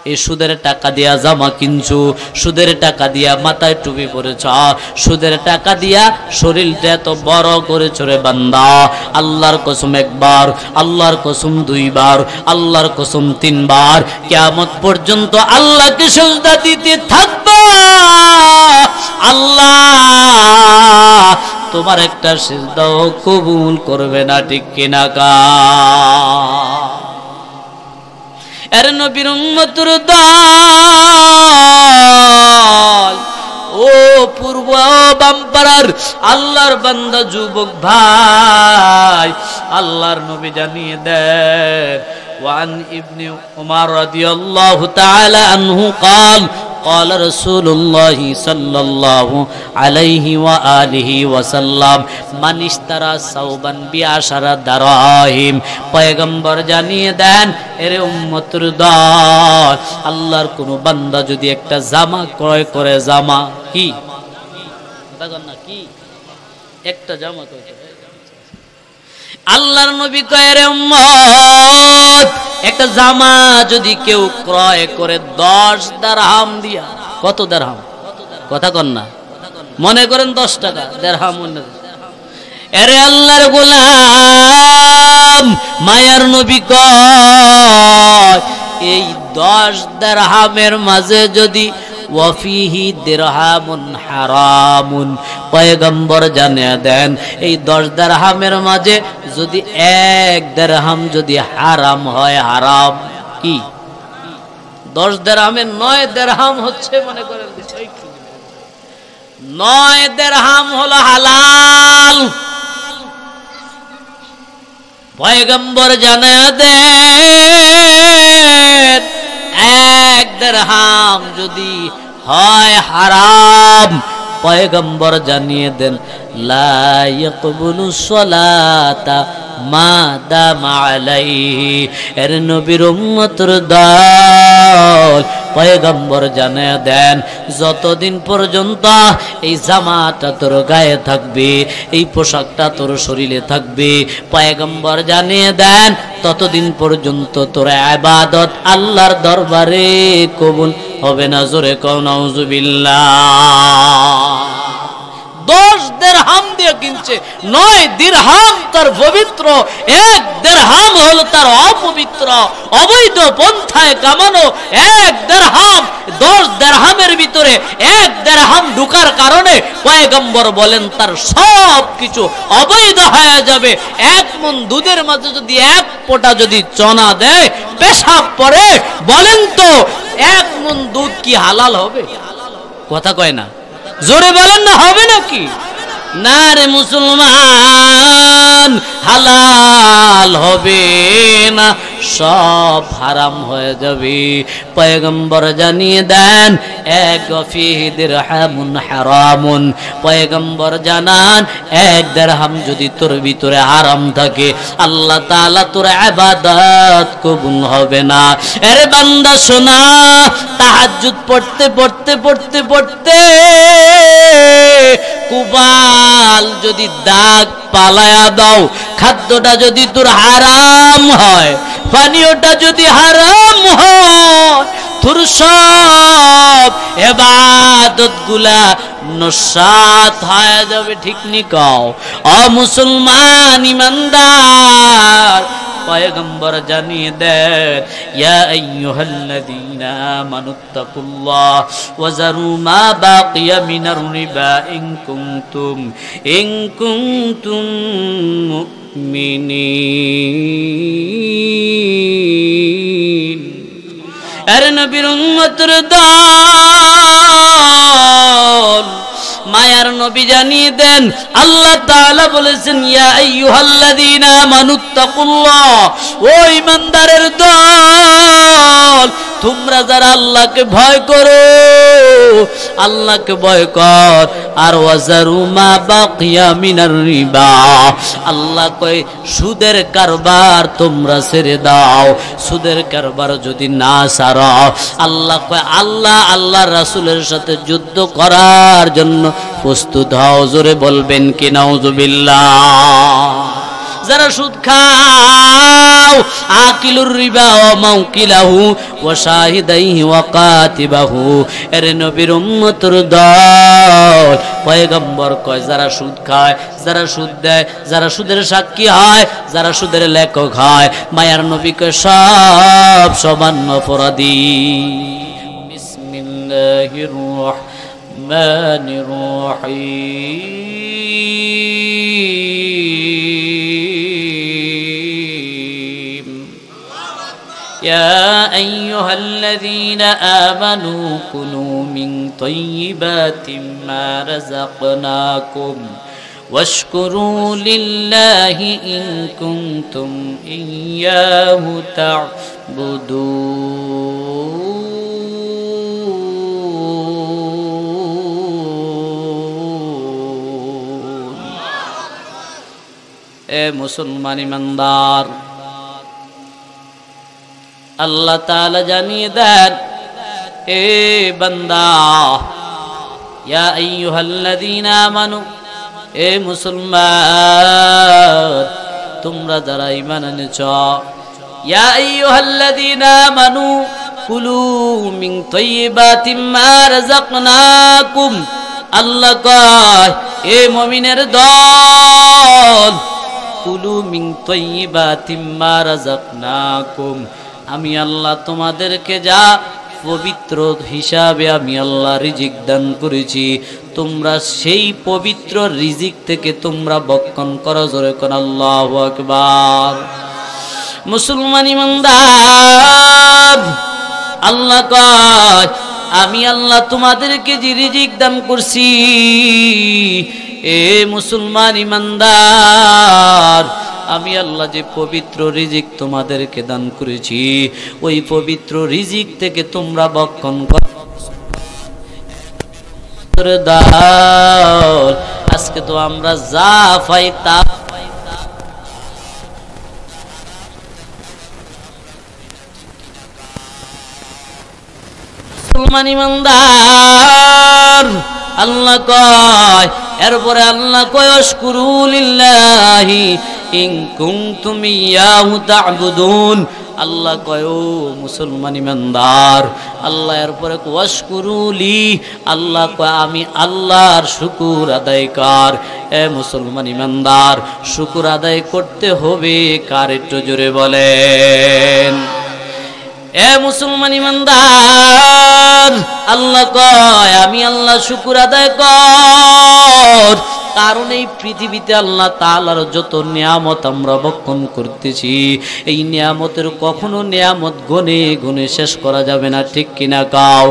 এই সুদের টাকা দিয়া জামা কিনছো, সুদের টাকা দিয়া মাথায় টুপি পরেছ, সুদের টাকা দিয়া শরীরটা এত বড় করেছ রে বান্দা। আল্লাহর কসম একবার, আল্লাহর কসম দুইবার, আল্লাহর কসম তিনবার, কিয়ামত পর্যন্ত আল্লাহকে সিজদা দিতে থাকবা। আল্লাহ তোমার একটা সিজদাও কবুল করবে না, ঠিক কিনা কা? এর নবীর উম্মতের দল, ও পূর্ব বামপাড়ার আল্লাহর বান্দা যুবক ভাই, আল্লাহর নবী জানিয়ে দেন ওয়ান ইবনে উমর রাদিয়াল্লাহু তাআলা আনহু قال قال رسول الله صلى الله عليه وآله وسلم من اشترى ثوبا ب10 دراهم। পয়গম্বর জানিয়ে দেন এরে উম্মতের দল, আল্লাহর কোন বান্দা যদি একটা জামা ক্রয় করে, জামা কি দেখেন না কি একটা জামা ক্রয় করে, আল্লাহর নবী কয় রে উম্মত একটা জামা যদি কেউ ক্রয় করে 10 দিরহাম দিয়া, কত দিরহাম কথা কন না, মনে করেন 10 টাকা দিরহাম, এরে আল্লাহর গোলাম মায়ার নবী কয় এই 10 দিরহামের মাঝে যদি ওয়াফিহি দিরহামুন হারামুন, পয়গম্বর জানিয়ে দেন এই 10 দিরহামের মাঝে যদি 1 দিরহাম যদি হারাম হয়, হারাম কি 10 দিরহামের 9 দিরহাম হচ্ছে, মনে করেন 9 দিরহাম হলো হালাল। পয়গম্বর জানিয়ে দেন 1 দিরহাম যদি হয় হারাম, পয়গম্বর জানিয়ে দেন লা ইয়াকবুলু সলাতা মা দামা আলাইহি। এর নবীর উম্মতের দল, পয়গম্বর জানিয়ে দেন যতদিন পর্যন্ত এই জামাটা তোর গায়ে থাকবে, এই পোশাকটা তোর শরীরে থাকবে, পয়গম্বর জানিয়ে দেন ততদিন পর্যন্ত তোর ইবাদত আল্লাহর দরবারে কবুল হবে না। জোরে কও নাউজুবিল্লাহ। 10 দিরহাম দিয়ে কিনছে, 9 দিরহাম তার পবিত্র, 1 দিরহাম হলো তার অপবিত্র, অবৈধ পন্থায় কামানো 1 দিরহাম। 10 দিরহামের ভিতরে 1 দিরহাম ঢুকার কারণে পয়গম্বর বলেন তার সব কিছু অবৈধ হয়ে যাবে। 1 মণ দুধের মাঝে যদি 1 ফোঁটা যদি চনা দেয়, পেশাব পড়ে, বলেন তো 1 মণ দুধ কি হালাল হবে? কথা কয় না, জোরে বলেন না, হবে নাকি? না রে মুসলমান, হালাল হবে না, সব হারাম হয়ে যাবে। পয়গম্বর জানিয়ে দেন 1 ফিহি দিরহামুন হারামুন, পয়গম্বর জানান 1 দিরহাম যদি তোর ভিতরে হারাম থাকে, আল্লাহ তাআলা তোর ইবাদত কবুল হবে না। আরে বান্দা শোনা, তাহাজ্জুদ পড়তে পড়তে পড়তে পড়তে কুবাল যদি দাগ পালায়া দাও, খাদ্যটা যদি তোর হারাম হয়, পানীয়টা যদি হারাম হয়, তোর সব ইবাদত গুলা নসাত হয়ে যাবে। ঠিক নি কও ও মুসলমান ইমানদার? পয়গম্বর জানিয়ে দেন ইয়া আইয়ুহাল্লাযীনা আমানুত্তাকুল্লাহ ওয়া যারু মা বাকিয়া মিনার রিবা ইন কুনতুম মুমিনিন। আরে নবীর উম্মতের দল, মায়ার নবী জানিয়ে দেন আল্লাহ তাআলা বলেছেন ইয়া আইয়ুহাল্লাযীনা আমানুত্তাকুল্লাহ, ও ঈমানদারের দল, তোমরা যারা আল্লাহকে ভয় করো, আল্লাহকে ভয় কর, আর ওয়াজারু মা বাকিয়া মিনার রিবা, আল্লাহ কয় সুদের কারবার তোমরা ছেড়ে দাও। সুদের কারবার যদি না ছাড়ো, আল্লাহ কয় আল্লাহর রাসূলের সাথে যুদ্ধ করার জন্য প্রস্তুত হও। জোরে বলবেন কি নাউজুবিল্লাহ। যারা সুদ খাও আকিলুর রিবা ওয়া মাউকিলাহু ওয়া শাহিদাইহি ওয়া কাতিবাহু এর নবীর উম্মতের দল পয়গম্বর কয় যারা সুদ খায় যারা সুদ দেয় যারা সুদের সাক্ষী হয় যারা সুদের লেখক হয় মায়ার নবী কয় সব সমান অপরাধী বিসমিল্লাহির রহমানির রহিম يا أيها الذين آمنوا كلوا من طيبات ما رزقناكم واشكروا لله إن كنتم إياه تعبدون اے مسلمان ایماندار আল্লাহ তাআলা জানিয়ে দেন এ বান্দা ইয়া আইয়ুহাল্লাযীনা আমানু এ মুসলমান তোমরা যারা ঈমান এনেছো ইয়া আইয়ুহাল্লাযীনা আমানু কুলু মিন তাইয়্যিবাতিম মা রাযাকনাকুম আল্লাহ কয় এ মুমিনের দল কুলু মিন তাইয়্যিবাতিম মা রাযাকনাকুম আমি আল্লাহ তোমাদেরকে যা পবিত্র হিসাবে আমি আল্লাহ রিজিক দান করেছি তোমরা সেই পবিত্র রিজিক থেকে তোমরা ভক্ষণ করো জোরে কোন আল্লাহু আকবার মুসলমান ইমানদার আল্লাহ কয় আমি আল্লাহ তোমাদেরকে যে রিজিক দান করছি এ মুসলমান ইমানদার আমি আল্লাহ যে পবিত্র রিজিক তোমাদেরকে দান করেছি ওই পবিত্র রিজিক থেকে তোমরা ভক্ষণ করো আজকে তো আমরা যা পাই তা মুসলমান ইমানদার আল্লাহ কয় এরপরে আল্লাহ কয় আশকুরু লিল্লাহি ইন কুনতুম ইয়াহু তা'বুদুন আল্লাহ কয় ও মুসলমান ইমানদার আল্লাহ এরপরে ওয়াশকুরু লি আল্লাহ কয় আমি আল্লাহর শুকর আদায় কর এ মুসলমান ইমানদার শুকর আদায় করতে হবে কার একটু জোরে বলেন এ মুসলমান ইমানদার আল্লাহ কয় আমি আল্লাহ শুকর আদায় কর কারণ এই পৃথিবীতে আল্লাহ তাআলার যত নিয়ামত আমরা ভক্ষণ করতেছি এই নিয়ামতের কখনো নিয়ামত গুনে গুনে শেষ করা যাবে না ঠিক কিনা কাও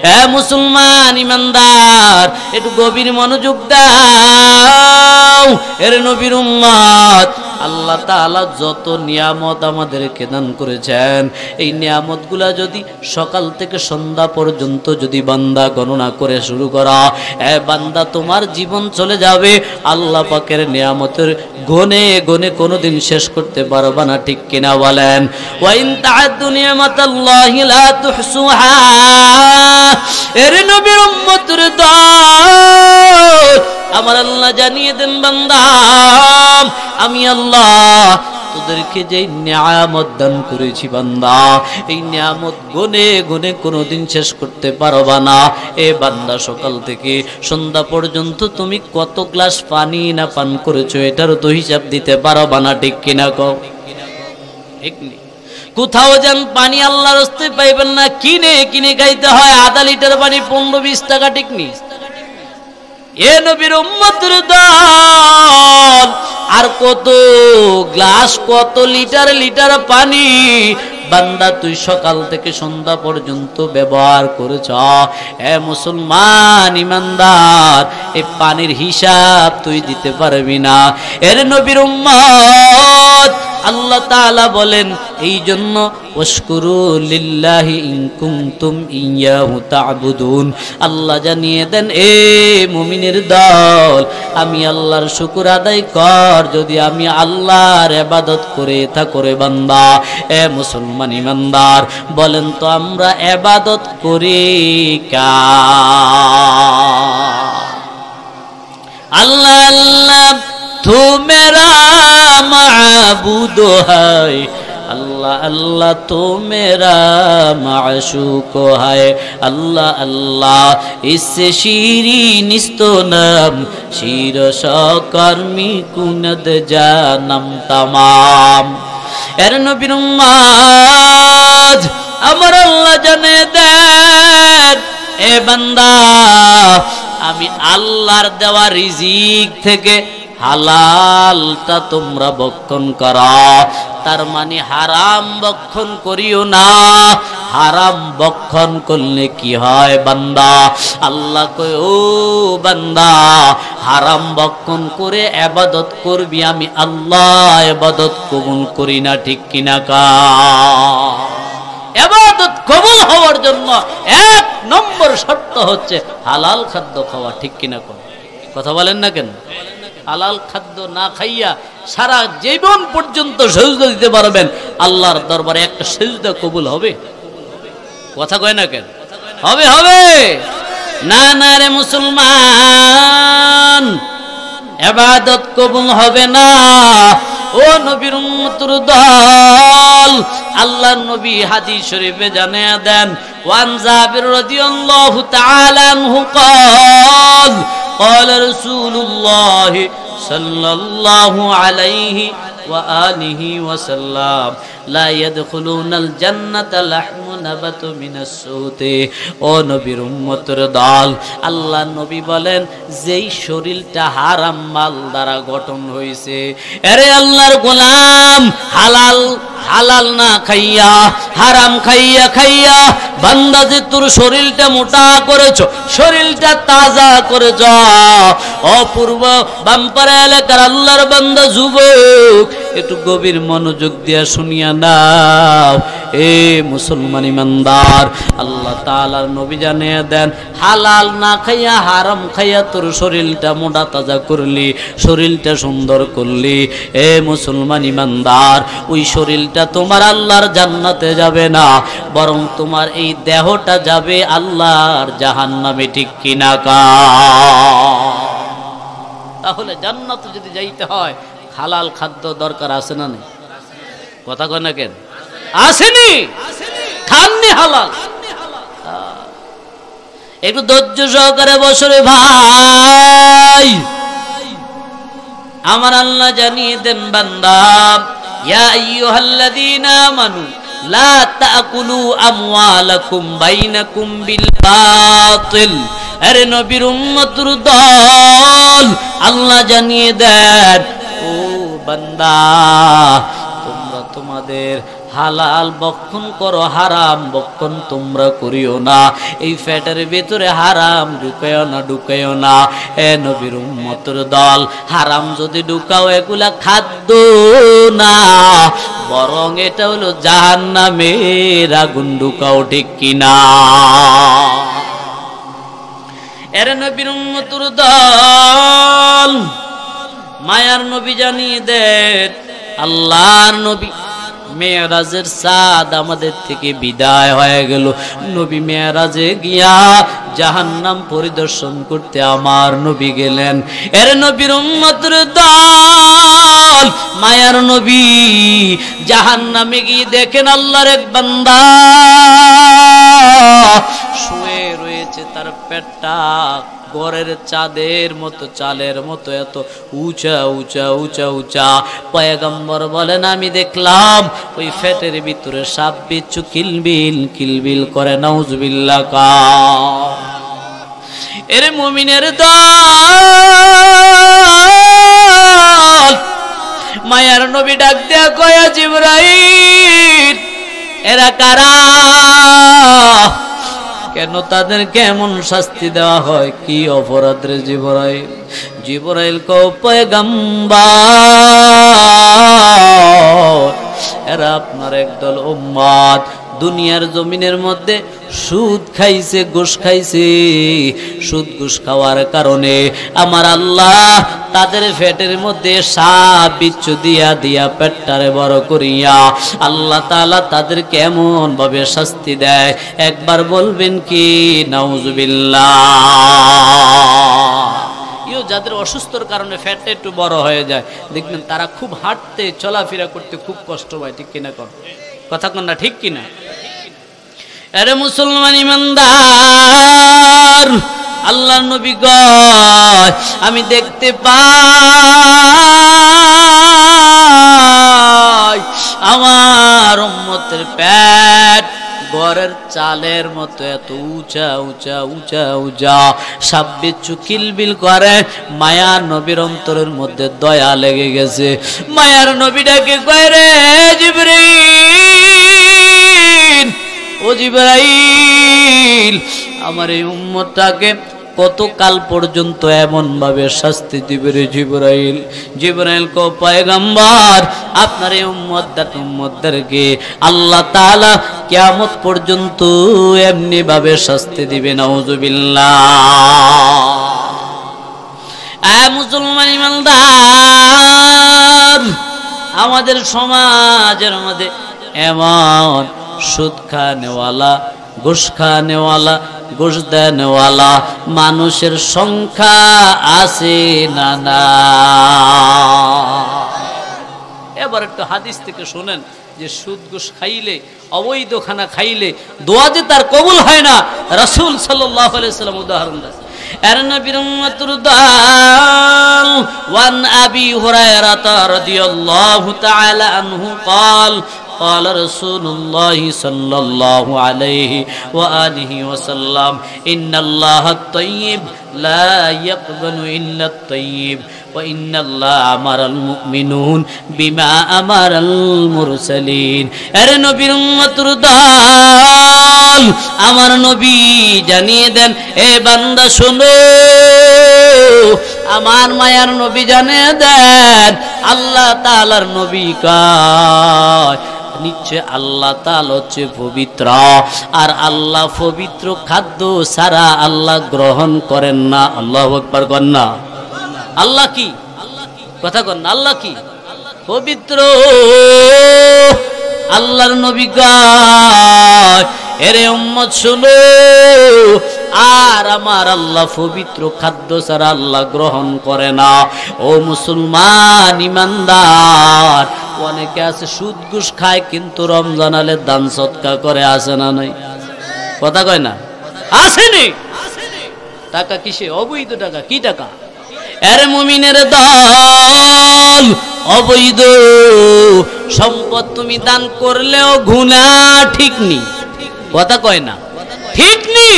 এ মুসলমান ইমানদার একটু গভীর মনোযোগ দাও এর নবীর উম্মত আল্লাহ তাআলা যত নিয়ামত আমাদেরকে দান করেছেন এই নিয়ামতগুলা যদি সকাল থেকে সন্ধ্যা পর্যন্ত যদি বান্দা গণনা করে শুরু করা এ বান্দা তোমার জীবন চলে যাবে আল্লাহ পাকের নিয়ামতের গুনে গুনে কোনোদিন শেষ করতে পারবা না ঠিক কিনা বলেন ওয়া ইন তা'আদ্দু নি'মাতাল্লাহি লা তুহসুহা এর নবীর উম্মতের দল আমার আল্লাহ জানিয়ে দেন বান্দা আমি আল্লাহ তোদেরকে যে নিয়ামত দান করেছি বান্দা এই নিয়ামত গুনে গুনে কোনোদিন শেষ করতে পারবা না এ বান্দা সকাল থেকে সন্ধ্যা পর্যন্ত তুমি কত গ্লাস পানি না পান করেছো এটারও তো হিসাব দিতে পারবা না ঠিক কিনা কও ঠিক নেই কোথাও যেন পানি আল্লাহর রাস্তায় পাইবেন না কিনে কিনে খাইতে হয় আধা লিটার পানি 15-20 টাকা ঠিক নেই এ নবীর উম্মতের দল আর কত গ্লাস কত লিটার লিটার পানি বান্দা তুই সকাল থেকে সন্ধ্যা পর্যন্ত ব্যবহার করেছ এ মুসলমান ইমানদার এই পানির হিসাব তুই দিতে পারবি না এর নবীর উম্মত আল্লাহ তাআলা বলেন এই জন্য ওয়াশকুরু লিল্লাহি ইন কুনতুম ইয়াহু তা'বুদুন আল্লাহ জানিয়ে দেন এ মুমিনের দল আমি আল্লাহর শুকর আদায় কর যদি আমি আল্লাহর ইবাদত করে থাকো রে বান্দা এ মুসলমান ইমানদার বলেন তো আমরা ইবাদত করি কার আল্লাহ আল্লাহ তু মেরা माबूद है, अल्लाह अल्लाह तो मेरा माशूक है। अल्लाह अल्लाह इससे शीरीन इस्तो नाम शीर सकर्मी कुनद जानम तमाम। एर नबीर उम्मत আমার আল্লাহ জানে দেন, এ বান্দা আমি আল্লাহর দেওয়া রিজিক থেকে হালালটা তোমরা ভক্ষণ করো, তার মানে হারাম ভক্ষণ করিও না। হারাম ভক্ষণ করলে কি হয় বান্দা? আল্লাহ কয় ও বান্দা হারাম ভক্ষণ করে ইবাদত করবি, আমি আল্লাহ ইবাদত কবুল করি না, ঠিক কিনা কা? ইবাদত কবুল হওয়ার জন্য এক নম্বর শর্ত হচ্ছে হালাল খাদ্য খাওয়া, ঠিক কিনা কোন কথা বলেন না কেন? হালাল খাদ্য না খাইয়া সারা জীবন পর্যন্ত সিজদা দিতে পারবেন, আল্লাহর দরবারে একটা সিজদা কবুল হবে? কথা কয় না কেন? হবে হবে না? না রে মুসলমান, ইবাদত কবুল হবে না। ও নবীর উম্মতের দল, আল্লাহর নবী হাদিস শরীফে জানিয়ে দেন, ওয়ান জাবির রাদিয়াল্লাহু তাআলা আনহু قال قال رسول الله صلى الله عليه وآله وسلم لا يدخلون الجنة لحم نبت من السوت। ও নবীর উম্মতের দল, আল্লাহ নবী বলেন যেই শরীরটা হারাম মাল দ্বারা গঠন হয়েছে, আরে আল্লাহর গোলাম হালাল হালাল না খাইয়া হারাম খাইয়া খাইয়া বান্দা যে তোর শরীরটা মোটা করেছো, শরীরটা তাজা করেছ, অপূর্ব বাম্পারা এলাকার আল্লাহর বান্দা যুবক একটু গভীর মনোযোগ দিয়া শুনিয়া নাও। এ মুসলমান ইমানদার, আল্লাহ তাআলার নবী জানিয়ে দেন হালাল না খাইয়া হারাম খাইয়া তোর শরীরটা মোটা তাজা করলি, শরীরটা সুন্দর করলি, এ মুসলমান ইমানদার ওই শরীরটা তোমার আল্লাহর জান্নাতে যাবে না, বরং তোমার এই দেহটা যাবে আল্লাহর জাহান্নামে, ঠিক কিনা কা? তাহলে জান্নাতে যদি যাইতে হয় হালাল খাদ্য দরকার আছে না নেই? কথা কয় না কেন? আসেনি? খাননি হালাল? একটু ধৈর্য সহকারে বসরে ভাই, আমার আল্লাহ জানিয়ে দেন বান্দা, ইয়া আইয়ুহাল্লাযীনা আমানু লা তাকুলু আমওয়ালাকুম বাইনাকুম বিল বাতিল। আরে নবীর উম্মতের দল, আল্লাহ জানিয়ে দেন ও বান্দা তোমরা তোমাদের হালাল ভক্ষণ করো, হারাম ভক্ষণ তোমরা করিও না। এই পেটের ভিতরে হারাম ঢুকায়ও না, ঢুকায়ও না। এ নবীর উম্মতের দল, হারাম যদি ঢুকাও এগুলা খাদ্য না, বরং এটা হলো জাহান্নামের আগুন ঢুকাও, ঠিক কিনা? এর নবীর উম্মতের দল, মায়ার নবী জানিয়ে দেন আল্লাহর নবী মেরাজের চাঁদ আমাদের থেকে বিদায় হয়ে গেল। নবী মেরাজে গিয়া জাহান্নাম পরিদর্শন করতে আমার নবী গেলেন। এর নবীর উম্মতের দল, মায়ার নবী জাহান্নামে গিয়ে দেখেন আল্লাহর এক বান্দা শুয়ে রয়েছে, তার পেটটা গড়ের চাঁদের মতো, চালের মতো এত উঁচা উঁচা উঁচা উঁচা। পয়গম্বর বলেন আমি দেখলাম ওই ফ্যাটের ভিতরে সাপ বিচ্ছু কিলবিল কিলবিল করে, নাউজুবিল্লাহ কা। এর মুমিনের দল, মায়ার নবী ডাক দেয়া কয়া জিবরাইল এরা কারা? কেন তাদের কেমন শাস্তি দেওয়া হয়, কি অপরাধ রে জিবরাইল? জিবরাইল কও পয়গম্বর এরা আপনার একদল উম্মত দুনিয়ার জমিনের মধ্যে সুদ খাইছে, ঘুষ খাইছে। সুদ ঘুষ খাওয়ার কারণে আমার আল্লাহ তাদের পেটের মধ্যে সাপ বিচ্ছু দিয়া দিয়া পেটটারে বড় করিয়া আল্লাহ তাআলা তাদের কেমন ভাবে শাস্তি দেয় একবার বলবেন কি? নাউজুবিল্লাহ। যাদের অসুস্থর কারণে ফ্যাটটা একটু বড় হয়ে যায়, দেখবেন তারা খুব হাঁটতে চলাফেরা করতে খুব কষ্ট হয়, ঠিক কিনা কর কথা কন না, ঠিক কিনা? আরে মুসলমান ইমানদার, আল্লাহর নবী কয় আমি দেখতে পাই আমার উম্মতের পেট ঘরের চালের মতো এত উঁচা উঁচা উঁচা উঁচা, সাপ বিচ্ছু কিলবিল করে। মায়ার নবীর অন্তরের মধ্যে দয়া লেগে গেছে। মায়ার নবীটাকে কয় রে জিবরাইল, ও জিবরাইল, আমার এই উম্মতটাকে কতকাল পর্যন্ত এমন ভাবে শাস্তি দিবে রে জিবরাইল? জিবরাইল কো পয়গম্বর, আপনার এই উম্মতদেরকে আল্লাহ তাআলা কিয়ামত পর্যন্ত এমনি ভাবে শাস্তি দিবে। নাউজুবিল্লাহ। মুসলমান ইমানদার, আমাদের সমাজের মধ্যে এমন সুদ খানেওয়ালা, ঘুষ খানেওয়ালা, ঘুষ দেনেওয়ালা মানুষের সংখ্যা আছে না না? এবার একটু হাদিস থেকে শুনেন যে সুদ ঘুষ খাইলে, অবৈধ খানা খাইলে দোয়া যে তার কবুল হয় না, রাসূল সাল্লাল্লাহু আলাইহি ওয়াসাল্লাম উদাহরণ দিয়েছেন। এর নবীর উম্মতের দাল ওয়ান আবি হুরায়রা রাদিয়াল্লাহু তাআলা আনহু قال قال رسول الله صلى الله عليه وآله وسلم إن الله الطيب لا يقبل إلا الطيب وإن الله أمر المؤمنون بما أمر المرسلين। আরে নবীর উম্মতের দল, আমার নবী জানিয়ে দেন, এ বান্দা শোনো, আমার মায়ার নবী জানিয়ে দেন, আল্লাহ তাআলার নবী কয় নিশ্চয় আল্লাহ তাআলা হচ্ছে পবিত্র, আর আল্লাহ পবিত্র খাদ্য সারা আল্লাহ গ্রহণ করেন না। আল্লাহু আকবার কর না। আল্লাহ কি কথা কর না, আল্লাহ কি পবিত্র। আল্লাহর নবী কয় এরে উম্মত শুনো, আর আমার আল্লাহ পবিত্র খাদ্য ছাড়া আল্লাহ গ্রহণ করে না। ও মুসলমান ইমানদার, অনেকে আছে সুদ ঘুষ খায় কিন্তু রমজান আলে দান সদকা করে, আছে না নাই? কথা কয় না, আসেনি? টাকা কিসে? অবৈধ টাকা। কি টাকা? এর মুমিনের দল, অবৈধ সম্পদ তুমি দান করলেও গুনাহ, ঠিক নি? কথা কয় না, ঠিক নি?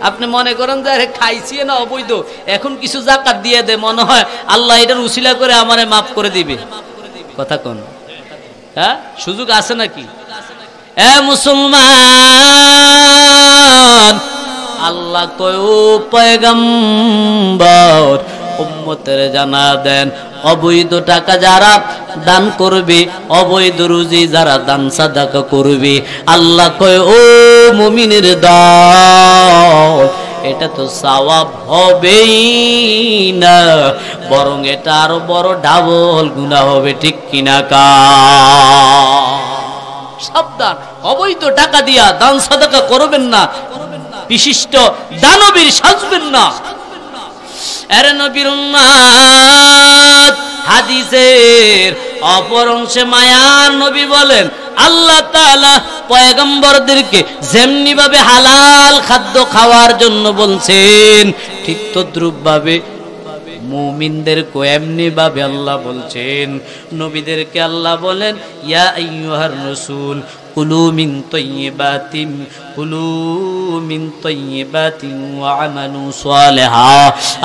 আপনি মনে করেন যে আরে খাইছি না অবৈধ, এখন কিছু যাকাত দিয়ে দে, মনে হয় আল্লাহ এটার উসিলা করে আমারে মাফ করে দিবে। কথা কোন? হ্যাঁ, সুযোগ আছে নাকি? এ মুসলমান, আল্লাহ কয় ও পয়গম্বর, উম্মতের জানা দেন, অবৈধ টাকা যারা দান করবে, অবৈধ রুজি যারা দান সাদাকা করবে, আল্লাহ কয় ও মুমিনের দল, এটা তো সওয়াব হবেই না, বরং এটা আরো বড় ডাবল গুনাহ হবে। ঠিক কিনা কা? সাবধান, অবৈধ টাকা দিয়া দান সাদাকা করবেন না, বিশিষ্ট দানবীর সাজবেন না। আরে নবীর উম্মত, হাদিসের অপর অংশে মায়ার নবী বলেন আল্লাহ তাআলা পয়গম্বরদেরকে যেমনি ভাবে হালাল খাদ্য খাওয়ার জন্য বলছেন, ঠিক তদ্রূপ ভাবে মুমিনদেরকে এমনি ভাবে আল্লাহ বলছেন। নবীদেরকে আল্লাহ বলেন ইয়া আইয়ুহার রাসূল কুলু মিন তাইয়্যিবাতিন, কুলু মিন তাইয়্যিবাতিন ওয়া আমালু সালিহা।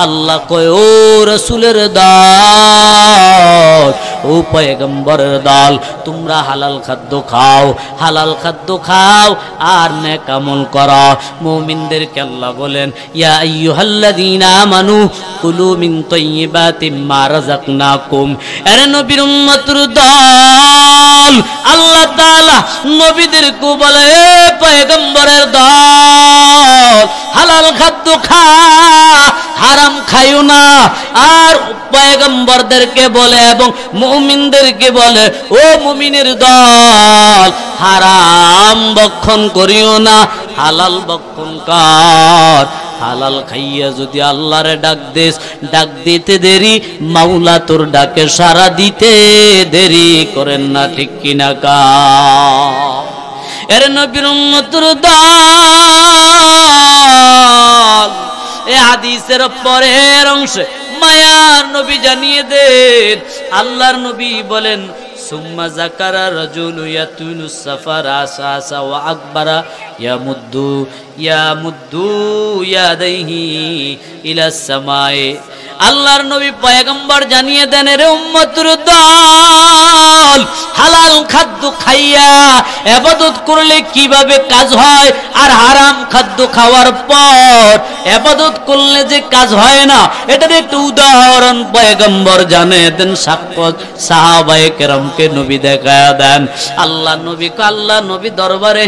আল্লাহ কয় ও রাসূলের দল, ও পয়গম্বরের দল, তোমরা হালাল খাদ্য খাও, হালাল খাদ্য খাও আর নেক আমল করো। মুমিনদেরকে আল্লাহ বলেন ইয়া আইয়ুহাল্লাযীনা আমানু কুলু মিন তাইয়্যিবাতিন মা রাযাকনাকুম। আরে নবীর উম্মতের দল, আল্লাহ তাআলা নবীদেরকে বলে এ পয়গম্বরের দল, হালাল খাদ্য খা, হারাম খাইও না। আর পয়গম্বরদেরকে বলে এবং মুমিনদেরকে বলে ও মুমিনের দল, হারাম ভক্ষণ করিও না, হালাল ভক্ষণ কর। হালাল খাইয়া যদি আল্লাহরে ডাক দেস, ডাক দিতে দেরি, মাওলা তোর ডাকে সাড়া দিতে দেরি করেন না, ঠিক কিনা কা? এর নবীর উম্মতের দল, এই হাদিসের পরের অংশে মায়ার নবী জানিয়ে দেন, আল্লাহর নবী বলেন সুম্মা যাকারা রাজুলু ইয়াতুলু সাফার আসাসা ওয়া আকবারা ইয়ামুদ্দু ইয়াদাইহি ইলাস সামায়ে। আল্লাহর নবী পয়গম্বর জানিয়ে দেন, রে উম্মতের দল, হালাল খাদ্য খাইয়া ইবাদত করলে কিভাবে কাজ হয়, আর হারাম খাদ্য খাওয়ার পর ইবাদত করলে যে কাজ হয় না, এটার একটু উদাহরণ পয়গম্বর জানিয়ে দেন। সাক্ষাৎ সাহাবায়ে কেরামকে নবী দেখায়া দেন। আল্লাহ নবী দরবারে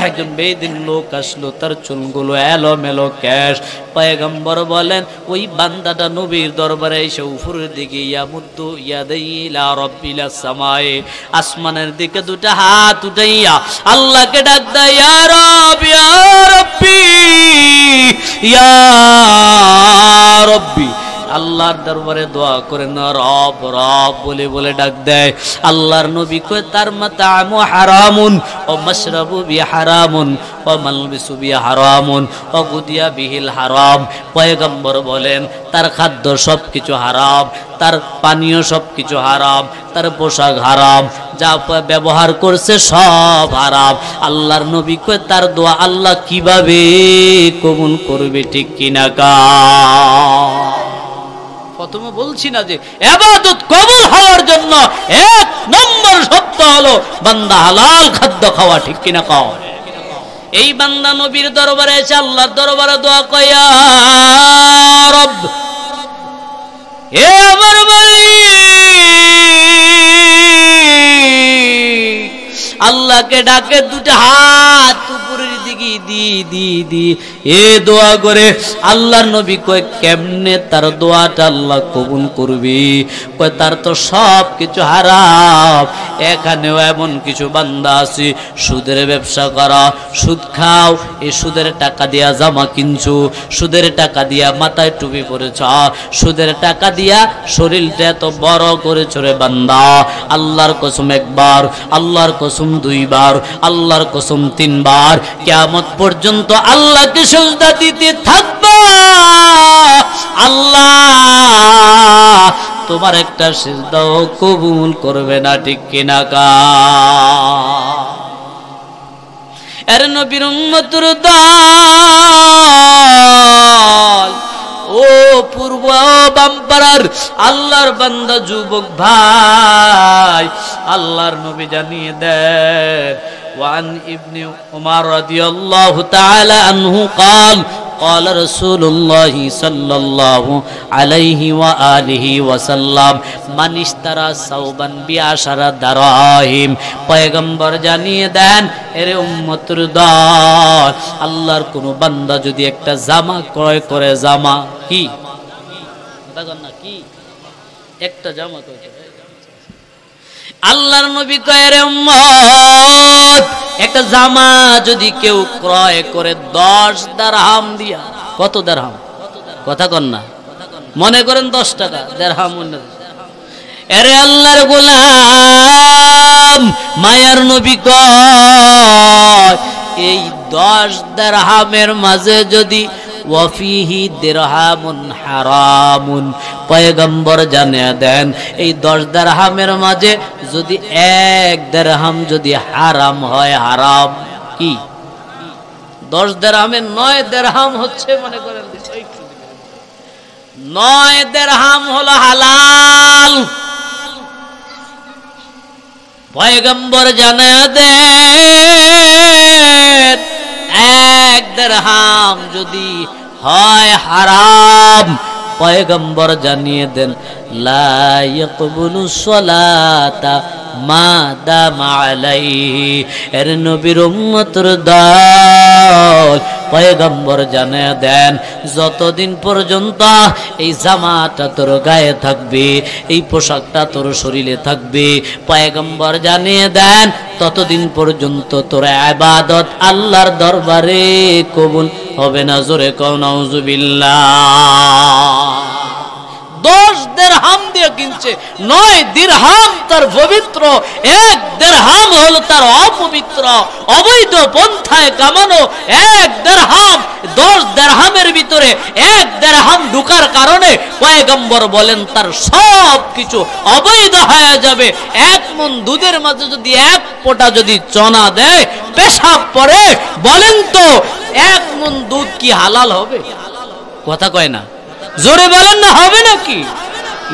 একজন বেদিন লোক আসলো, তার চুলগুলো এলোমেলো কেশ। পয়গম্বর বলেন, ওই বান্দাটা নবীর দরবারে এসে উপরের দিকে ইয়ামুদ্দু ইয়াদাইহি ইলা রাব্বিল সামায়ে, আসমানের দিকে দুটা হাত উঠাইয়া আল্লাহকে ডাক দেয়, ইয়া রব ইয়া রব্বি ইয়া রব্বি। আল্লাহর দরবারে দোয়া করে না, রব রব বলে বলে ডাক দেয়। আল্লাহর নবী কয়, তার মাতামু হারামুন ও মাশরাবু বি হারামুন ও মালবিসু বি হারামুন ও গুদিয়া বিহিল হারাম। পয়গম্বর বলেন, তার খাদ্য সবকিছু হারাম, তার পানীয় সবকিছু হারাম, তার পোশাক হারাম, যা ব্যবহার করছে সব হারাম। আল্লাহর নবী কয়, তার দোয়া আল্লাহ কিভাবে কবুল করবে, ঠিক কিনা কা? প্রথমে বলছি না যে ইবাদত কবুল হওয়ার জন্য এক নম্বর শর্ত হলো বান্দা হালাল খাদ্য খাওয়া, ঠিক কিনা কও? এই বান্দা নবীর দরবারে এসে আল্লাহর দরবারে দোয়া কয়, ইয়া রব, হে আমার মালিক, আল্লাহকে ডাকে দুটো হাত উপরের দিকে দি এ দোয়া করে। আল্লাহর নবী কয়, কেমনে তার দোয়াটা আল্লাহ কবুল করবি? কয়, তার তো সব কিছু হারাম। এখানেও এমন কিছু বান্দা আছে, সুদের ব্যবসা করা, সুদ খাও, এই সুদের টাকা দিয়া জামা কিনছো, সুদের টাকা দিয়া মাথায় টুপি পরেছ, সুদের টাকা দিয়া শরীরটা এত বড় করেছ রে বান্দা। আল্লাহর কসম একবার, আল্লাহর কসম দুইবার, আল্লাহর কসম তিনবার, কিয়ামত পর্যন্ত আল্লাহকে সিজদা দিতে থাকবা। আল্লাহ তোমার একটা সিজদাও কবুল করবে না, ঠিক কিনা কা? এর নবীর উম্মতের দল, ও পূর্ব বামপাড়ার আল্লাহর বান্দা যুবক ভাই, আল্লাহর নবী জানিয়ে দেন, ওয়ান ইবনে উমর রাদিয়াল্লাহু তাআলা আনহু قال قال رسول الله صلى الله عليه وآله وسلم من اشترى ثوبا بعشر دراهم। পয়গম্বর জানিয়ে দেন, এরে উম্মতের দল, আল্লাহর কোন বান্দা যদি একটা জামা ক্রয় করে, জামা কি কি একটা জামা ক্রয় করে, আল্লাহর নবী কয়, রে উম্মত, একটা জামা যদি কেউ ক্রয় করে 10 দিরহাম দিয়া, কত দিরহাম? কথা কন না, মনে করেন 10 টাকা দিরহাম। এরে আল্লাহর গোলাম, মায়ার নবী কয়, এই 10 দিরহামের মাঝে যদি ওয়াফিহি দিরহামুন হারামুন, পয়গম্বর জানিয়ে দেন, এই 10 দিরহামের মাঝে যদি 1 দিরহাম যদি হারাম হয়, হারাম কি? 10 দিরহামের 9 দিরহাম হচ্ছে, মনে করেন 9 দিরহাম হলো হালাল। পয়গম্বর জানিয়ে দেন, 1 দিরহাম যদি হয় হারাম, পয়গম্বর জানিয়ে দেন, লা ইয়াকবুলু সলাতা মা দামা আলাইহি। এর নবীর উম্মতের দল, পয়গম্বর জানিয়ে দেন, যতদিন পর্যন্ত এই জামাটা তোর গায়ে থাকবে, এই পোশাকটা তোর শরীরে থাকবে, পয়গম্বর জানিয়ে দেন, ততদিন পর্যন্ত তোর ইবাদত আল্লাহর দরবারে কবুল হবে না, জোরে কও নাউজুবিল্লাহ। 10 দিরহাম দিয়ে কিনছে, 9 দিরহাম তার পবিত্র, 1 দিরহাম হলো তার অপবিত্র, অবৈধ পন্থায় কামানো 1 দিরহাম। 10 দিরহামের ভিতরে 1 দিরহাম ঢোকার কারণে পয়গম্বর বলেন তার সব কিছু অবৈধ হয়ে যাবে। 1 মণ দুধের মাঝে যদি 1 ফোঁটা যদি চনা দেয়, পেশাব পড়ে, বলেন তো 1 মণ দুধ কি হালাল হবে? কথা কয় না, জোরে বলেন না, হবে নাকি?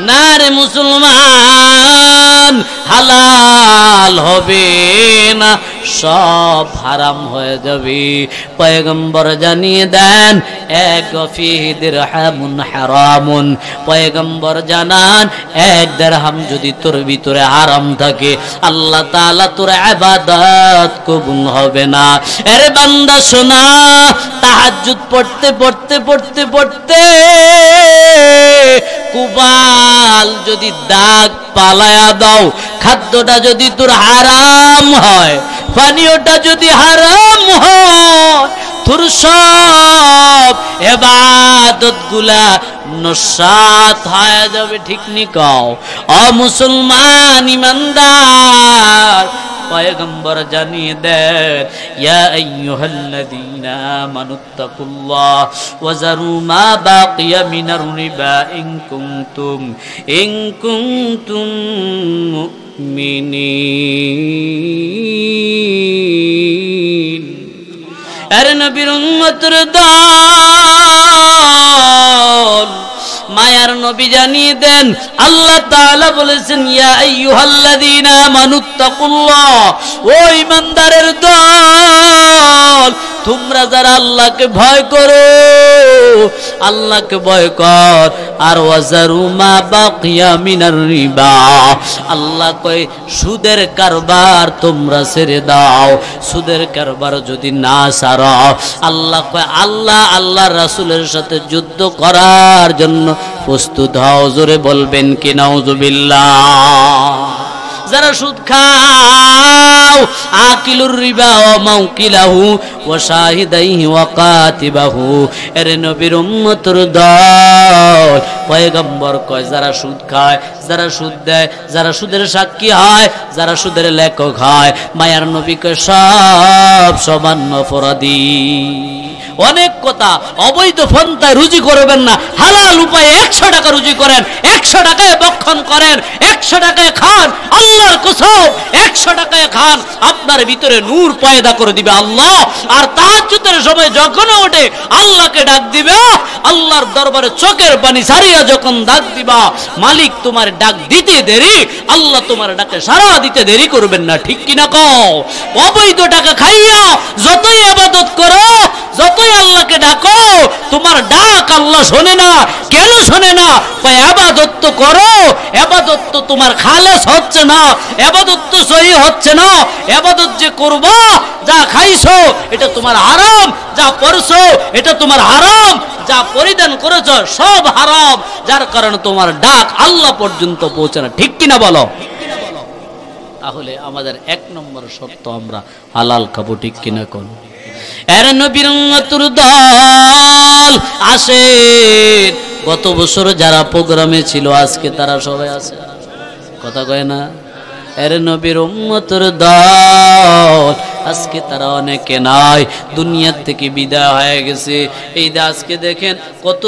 না রে মুসলমান, হালাল হবে না, সব হারাম হয়ে যাবে। পয়গম্বর জানিয়ে দেন 1 ফিহি দিরহামুন হারামুন। পয়গম্বর জানান 1 দিরহাম যদি তোর ভিতরে হারাম থাকে, আল্লাহ তাআলা তোর ইবাদত কবুল হবে না। আরে বান্দা শোনা, তাহাজ্জুদ পড়তে পড়তে পড়তে পড়তে কুবাল যদি দাগ পালায়া দাও, খাদ্যটা যদি তোর হারাম হয়, পানীয়টা যদি হারাম হয়, তোর সব ইবাদত গুলা নসাত হয়ে যাবে। ঠিক নি কও ও মুসলমান ইমানদার? পয়গম্বর জানিয়ে দেন ইয়া আইয়ুহাল্লাযীনা আমানুত্তাকুল্লাহ ওয়া যারু মা বাকিয়া মিনার রিবা ইন কুনতুম মুমিনিন। আরে নবীর উম্মতের দল, মায়ার নবী জানিয়ে দেন আল্লাহ তাআলা বলেছেন ইয়া আইয়ুহাল্লাযীনা আমানুত্তাকুল্লাহ, ও ঈমানদারের দল, তোমরা যারা আল্লাহকে ভয় করো, আল্লাহকে ভয় কর। আর ওয়াজারু মা বাকিয়া মিনার রিবা, আল্লাহ কয় সুদের কারবার তোমরা ছেড়ে দাও। সুদের কারবার যদি না ছাড়ো, আল্লাহ কয় আল্লাহর রাসূলের সাথে যুদ্ধ করার জন্য প্রস্তুত হও। জোরে বলবেন কি নাউজুবিল্লাহ। যারা সুদ খাও, আকিলুর রিবা ওয়া মাউকিলাহু ওয়া শাহিদাইহি ওয়া কাতিবাহু, এর নবীর উম্মতের দল। পয়গম্বর কয় যারা সুদ খায়, যারা সুদ দেয়, যারা সুদের সাক্ষী হয়, যারা সুদের লেখক হয়, মায়ার নবী কয় সব সমান অপরাধী। অনেক কথা, অবৈধ পন্থায় রুজি করবেন না, হালাল উপায়ে 100 টাকা রুজি করেন, 100 টাকায় ভক্ষণ করেন, 100 টাকায় খান, আল্লাহর কসম 100 টাকায় খান, আপনার ভিতরে নূর পয়দা করে দিবে আল্লাহ। আর তাহাজ্জুদের সময় যখন ওঠে আল্লাহকে ডাক দিবে, আল্লাহর দরবারে চোখের পানি ছাড়িয়া যখন ডাক দিবা, মালিক তোমার ডাক দিতে দেরি, আল্লাহ তোমার ডাকে সাড়া দিতে দেরি করবেন না। ঠিক কিনা কও? অবৈধ টাকা খাইয়া যতই ইবাদত করো, যতই আল্লাহকে ডাকো, তোমার ডাক আল্লাহ শোনে না। কেন শোনে না? কয় ইবাদত তো করো, ইবাদত তো তোমার খালেস হচ্ছে না, ইবাদত তো সহি হচ্ছে না। ইবাদত যে করবা, যা খাইছো এটা তোমার হারাম, যা পরছো এটা তোমার হারাম, যা পরিধান করেছো সব হারাম, যার কারণে তোমার ডাক আল্লাহ পর্যন্ত পৌঁছে না। ঠিক কিনা বলো? তাহলে আমাদের 1 নম্বর শর্ত, আমরা হালাল খাবো। ঠিক কিনা কোন? এর নবীর উম্মতের দল আসেন, গত বছর যারা প্রোগ্রামে ছিল আজকে তারা সবাই আছে, কথা কয় না? এর নবীর উম্মতের দল আজকে তারা অনেকে নাই, দুনিয়ার থেকে বিদায় হয়ে গেছে। এই যে আজকে দেখেন কত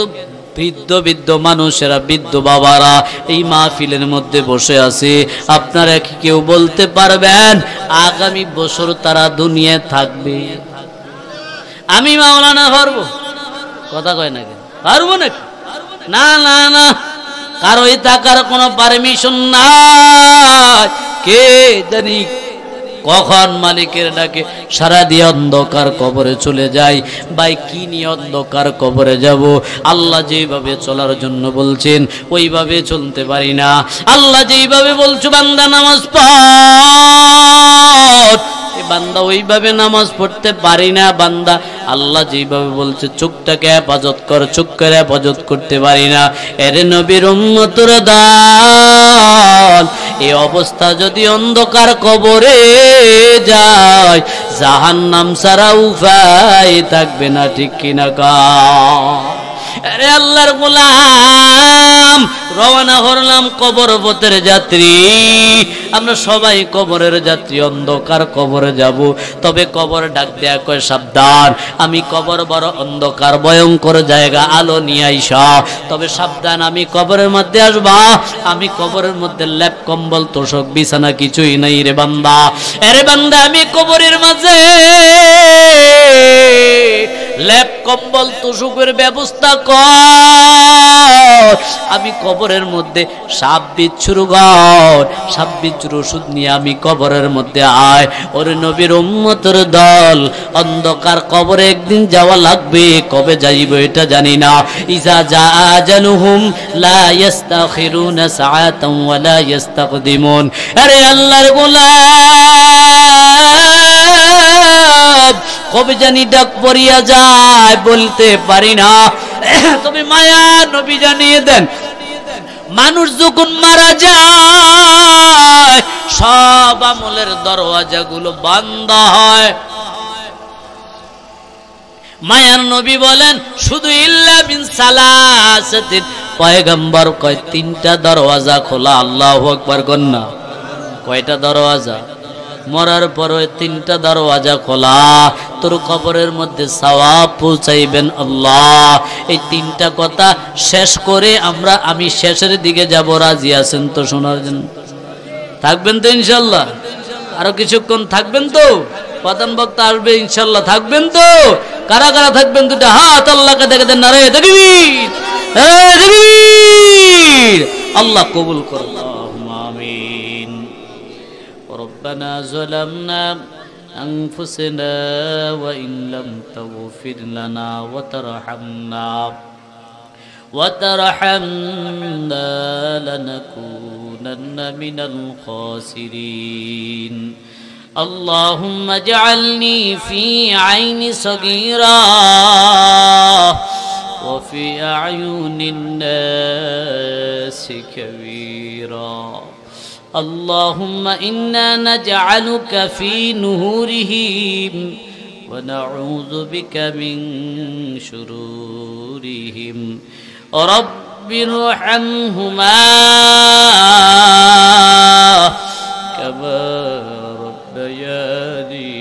বৃদ্ধ মানুষেরা, বৃদ্ধ বাবারা এই মাহফিলের মধ্যে বসে আছে। আপনারা কি কেউ বলতে পারবেন আগামী বছর তারা দুনিয়ায় থাকবে? আমি মাওলানা পারবো? কথা কয় না, কেন পারবো নাকি? না না না, কারোই থাকার কোনো পারমিশন নাই। কে জানি কখন মালিকের ডাকে সারা দিয়ে অন্ধকার কবরে চলে যাই। ভাই কি নিয়ে অন্ধকার কবরে যাব? আল্লাহ যেভাবে চলার জন্য বলছেন ওইভাবে চলতে পারি না। আল্লাহ যেইভাবে বলছো বান্দা নামাজ পড়, বান্দা ওইভাবে নামাজ পড়তে পারি না বান্দা, আল্লাহ যেভাবে বলছে চোখটাকে হেফাজত কর, চোখের হেফাজত করতে পারি না। এরে নবীর উম্মতের দল, এই অবস্থা যদি অন্ধকার কবরে যায়, জাহান্নাম ছাড়া উপায় থাকবে না, ঠিক কিনা কা? আরে আল্লাহর গোলাম, রওনা হলাম কবর পথের যাত্রী। আমরা সবাই কবরের যাত্রী, অন্ধকার কবরে যাব। তবে কবর ডাক দেয়া কয়, সাবধান, আমি কবর বড় অন্ধকার, ভয়ঙ্কর জায়গা, আলো নিয়ে আইসা। তবে সাবধান, আমি কবরের মধ্যে আসবা, আমি কবরের মধ্যে লেপ কম্বল তোষক বিছানা কিছুই নাই রে বান্দা। আরে বান্দা, আমি কবরের মাঝে লেপ কম্বল তোষকের ব্যবস্থা কর। আমি কবরের মধ্যে সাপ বিচ্ছুর ঘর, সাপ বিচ্ছুর ওষুধ নিয়ে আমি কবরের মধ্যে আয়। ওরে নবীর উম্মতের দল, অন্ধকার কবরে একদিন যাওয়া লাগবে, কবে যাইব এটা জানি না। ইজা জা আজালুহুম লা ইস্তাখিরুনা সাআতান ওয়া লা ইস্তাকদিমুন। আরে আল্লাহর গোলাম, কবে জানি ডাক পড়িয়া যায়, বলতে পারি না। তবে মায়া নবী জানিয়ে দেন, মানুষ যখন মারা যায় সব আমলের দরওয়াজাগুলো বন্ধ হয়। মায়ার নবী বলেন শুধু ইল্লা বিন সালাসাতিন, পয়গম্বর কয় তিনটা দরওয়াজা খোলা। আল্লাহু আকবার কন্যা, কয়টা দরওয়াজা? মরার পরে তিনটা দরওয়াজা খোলা, তোর কবরের মধ্যে সওয়াব পৌঁছাইবেন আল্লাহ। এই তিনটা কথা শেষ করে আমি শেষের দিকে যাব। রাজি আছেন তো শোনার জন্য? থাকবেন তো ইনশাল্লাহ? আরো কিছুক্ষণ থাকবেন তো? প্রধান বক্তা আসবে ইনশাল্লাহ, থাকবেন তো? কারা কারা থাকবেন? দুটা হাত আল্লাহকে দেখে দেন, নারে তাকবীর, নারে তাকবীর। আল্লাহ কবুল করুন, আমিন। ربنا ظلمنا أنفسنا وإن لم تغفر لنا وترحمنا لنكونن من الخاسرين اللهم اجعلني في عين صغيرة وفي أعين الناس كبيرا اللهم إنا نجعلك في نهورهم ونعوذ بك من شرورهم رب ارحمهما كما ربياني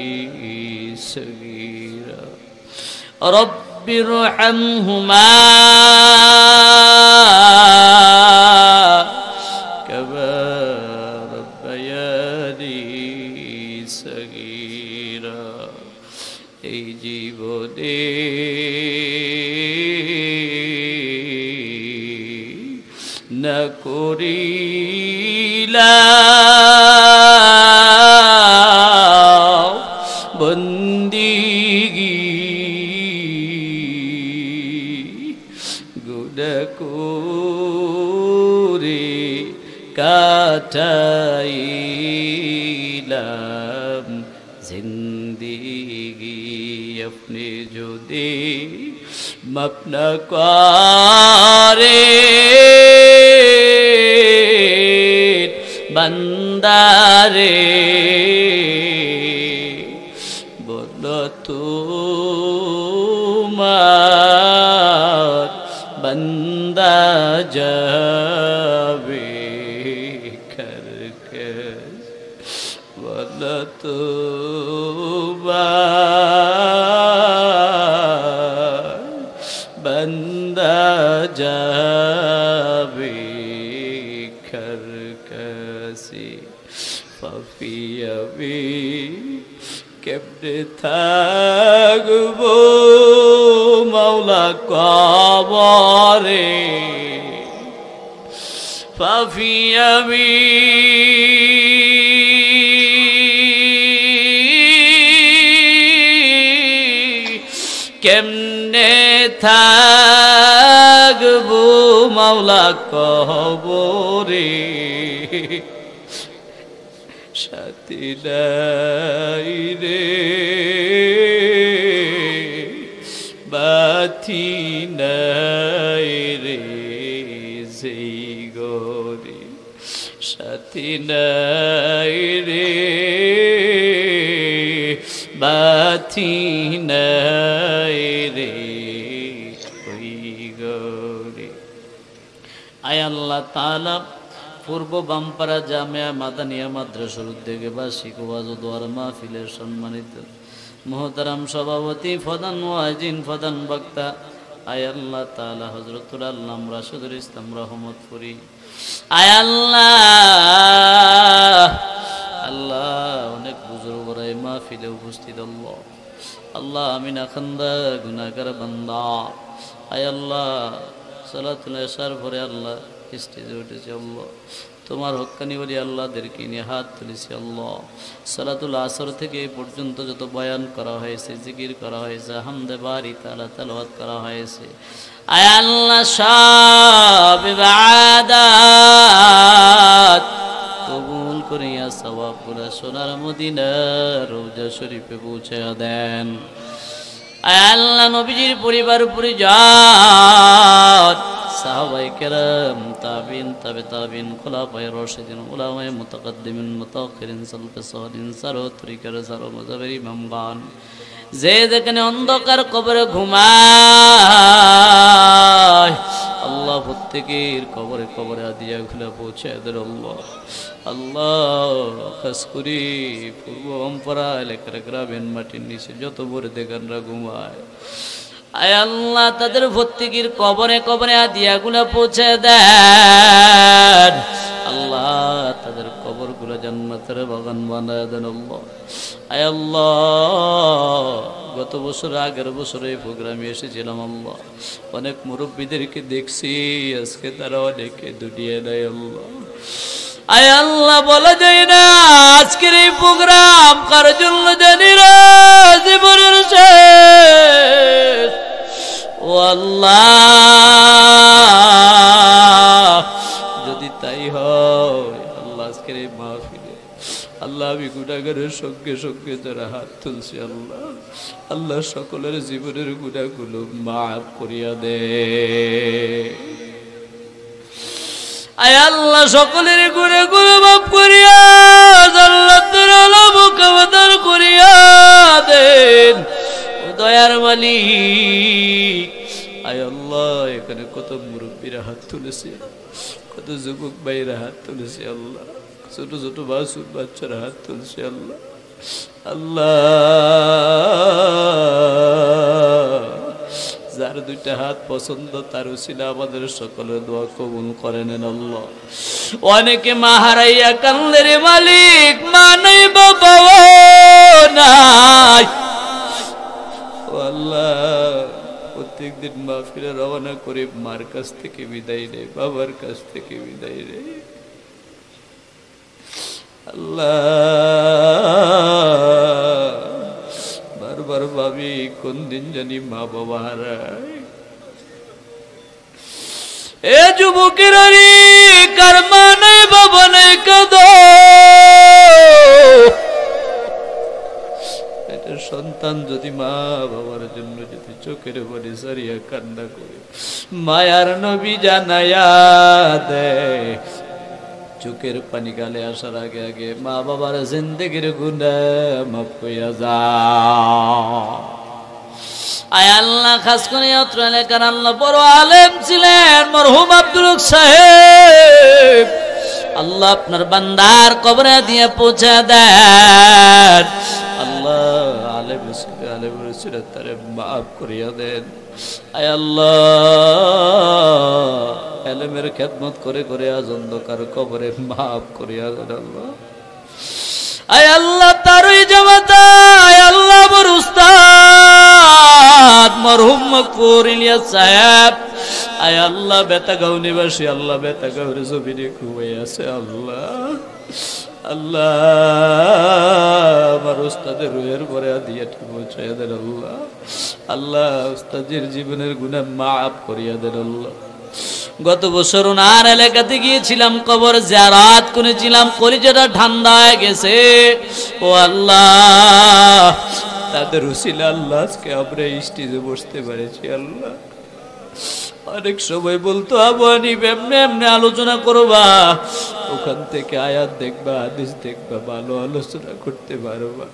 صغيرا رب ارحمهما كما এই জীবনে না করিলাম বন্দিগি গুনাহ করে কাটাইলাম জিন্দেগি আপনি যদি মাফ না করে বান্দারে বল তোমার বান্দা যাবে বল তোমার বান্দা যাবে কাছে পাপিয়াবি কেমনে থাকবো মাওলা কবরে পাপিয়াবি কেমনে থাকবো মাওলা কবরে সাথী নাই রে বাথি নাই রে সেই গরি সাথী নাই রে বাথি নাই রে ওই গরি। আয় আল্লাহ তাআলা পূর্ব বামপাড়া জামিয়া মাদানিয়া মাদ্রাসার উদ্যোগে বার্ষিক ওয়াজ ও দোয়ার মাহফিলের সম্মানিত মুহতারাম সভাপতি, প্রধান ওয়াজিন, প্রধান বক্তা আয় আল্লাহ তাআলা হযরতুল আল্লামা রাশিদুল ইসলাম রহমতপুরি। আয় আল্লাহ আল্লাহ অনেক বুজুর্গরা এই মাহফিলে উপস্থিত। আল্লাহ আল্লাহ আমি না খান্দা গুনাহগার বান্দা। আয় আল্লাহ সালাতুল ইশার পরে আল্লাহ স্টেজে উঠেছে। আল্লাহ তোমার হক্কানি বলি আল্লাহদেরকে নিয়ে হাত তুলেছি। আল্লাহ সালাতুল আসর থেকে এই পর্যন্ত যত বয়ান করা হয়েছে, জিকির করা হয়েছে, হামদে বারি তাআলা তেলাওয়াত করা হয়েছে, আয় আল্লাহ সব ইবাদত কবুল করিয়া সওয়াবগুলো সোনার মদিনা রওজা শরীফে পৌঁছে দেন। আয় আল্লাহ নবীজির পরিবার পরিজন, সাহাবায়ে কেরাম, তাবিন, তাবে তাবিন, খুলাফায়ে রাশিদিন, উলামায়ে মুতাকাদ্দিমিন, মুতাআখিরিন, সালফে সালিহিন, সারো তরিকার সারো মাযহাবের ইমামগণ যে যেখানে অন্ধকার কবরে ঘুমায়, আল্লাহ প্রত্যেকের কবরে কবরে আদিয়া খুলে পৌঁছে দেন। আল্লাহ আল্লাহ খাস করি পূর্ব অম্পরা এলাকার গ্রামের মাটির নিচে যত বড় দেগানরা ঘুমায়, আয় আল্লাহ তাদের প্রত্যেকের কবরে কবরে আদিয়াগুলো পৌঁছে দেন। আল্লাহ তাদের কবরগুলো জান্নাতের বাগান বানায় দেন। আল্লাহ আয় আল্লাহ গত বছর আগের বছর এই প্রোগ্রামে এসেছিলাম। আল্লাহ অনেক মুরব্বীদেরকে দেখছি, আজকে তারা অনেকে দুটিয়ে দেয়। আল্লাহ আয় আল্লাহ বলা যায় না আজকের এই প্রোগ্রাম কার জন্য জানি না, জীবনের শেষ। ও আল্লাহ যদি তাই হয় আল্লাহ আজকের এই মাহফিলে আল্লাহ আমি গুনাহগারের সঙ্গে সঙ্গে যারা হাত তুলছি, আল্লাহ আল্লাহ সকলের জীবনের গুনাহগুলো মাফ করিয়া দে। আয় আল্লাহ সকলের গুনাহগুলো মাফ করিয়া জান্নাতের আলো মুকাদ্দার করিয়া দেন। ও দয়ার মালিক, আয় আল্লাহ এখানে কত মুরব্বীরা হাত তুলেছে, কত যুবক ভাইরা হাত তুলেছে, আল্লাহ ছোট ছোট বাসুর বাচ্চারা হাত তুলছে। আল্লাহ আল্লাহ যার দুইটা হাত পছন্দ তার উসিলা আমাদের সকলের দোয়া কবুল করে নেন। আল্লাহ অনেকে মা হারাইয়া কান্দে রে মালিক, মা নাই বাবা নাই। ও আল্লাহ প্রত্যেক দিন মাহফিলে রওনা করে মার কাছ থেকে বিদায় নেই, বাবার কাছ থেকে বিদায় নেই। আল্লাহ বারবার ভাবি কোন দিন জানি মা বাবা হারায়। এ যুবকেরা রে কার মা নাই বাবা নাই কাঁদো, এটা সন্তান যদি মা বাবার জন্য যদি চোখের পানি সারিয়া কান্না করে মায়ার নবী জানায়া দেয়, চোখের পানি গালে আসার আগে আগে মা বাবার জিন্দেগির গুনাহ মাফ কইয়া যা। আয় আল্লাহ খাস করে অত্র এলাকার আল্লাহ বড় আলেম ছিলেন মরহুম আব্দুল হক সাহেব, আল্লাহ আপনার বান্দার কবরে দিয়ে পৌঁছে দেন। আল্লাহ আলেম ছিল তারে মাফ করিয়া দেন। আয় আল্লাহ এলেমের খেদমত করে করে আজ অন্ধকার কবরে মাফ করিয়া দেন। আল্লাহ আয় আল্লাহ তারই জামাতা, আয় আল্লাহ আমার উস্তাদ মরহুম মকবুর ইলিয়াস সাহেব, আয় আল্লাহ বেতাগাঁও নিবাসী, আল্লাহ বেতাগাঁওর জমিনে ঘুমাই আছে। আল্লাহ আল্লাহ আমার উস্তাদের রুহের পরে দিয়ে পৌঁছাইয়া দেন। আল্লাহ আল্লাহ উস্তাদের জীবনের গুনাহ মাফ করিয়া দেন। আল্লাহ গত বছর ওনার এলাকাতে গিয়েছিলাম, কবর জিয়ারত করেছিলাম, কলিজাটা ঠান্ডা হয়ে গেছে। ও আল্লাহ, তাদের উসিলা আল্লাহ আজকে আমরা স্টেজে বসতে পেরেছি। আল্লাহ, অনেক সময় বলতো আবু হানিফ এমনি এমনি আলোচনা করবা, ওখান থেকে আয়াত দেখবা, হাদিস দেখবা, ভালো আলোচনা করতে পারবা।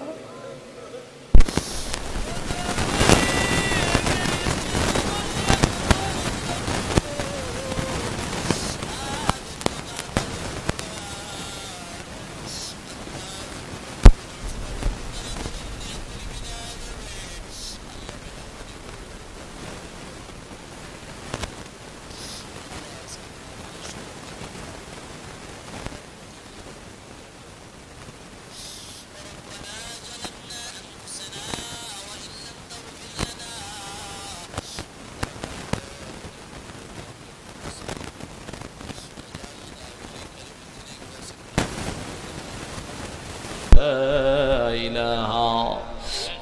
لا إله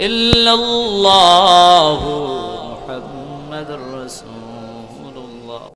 إلا الله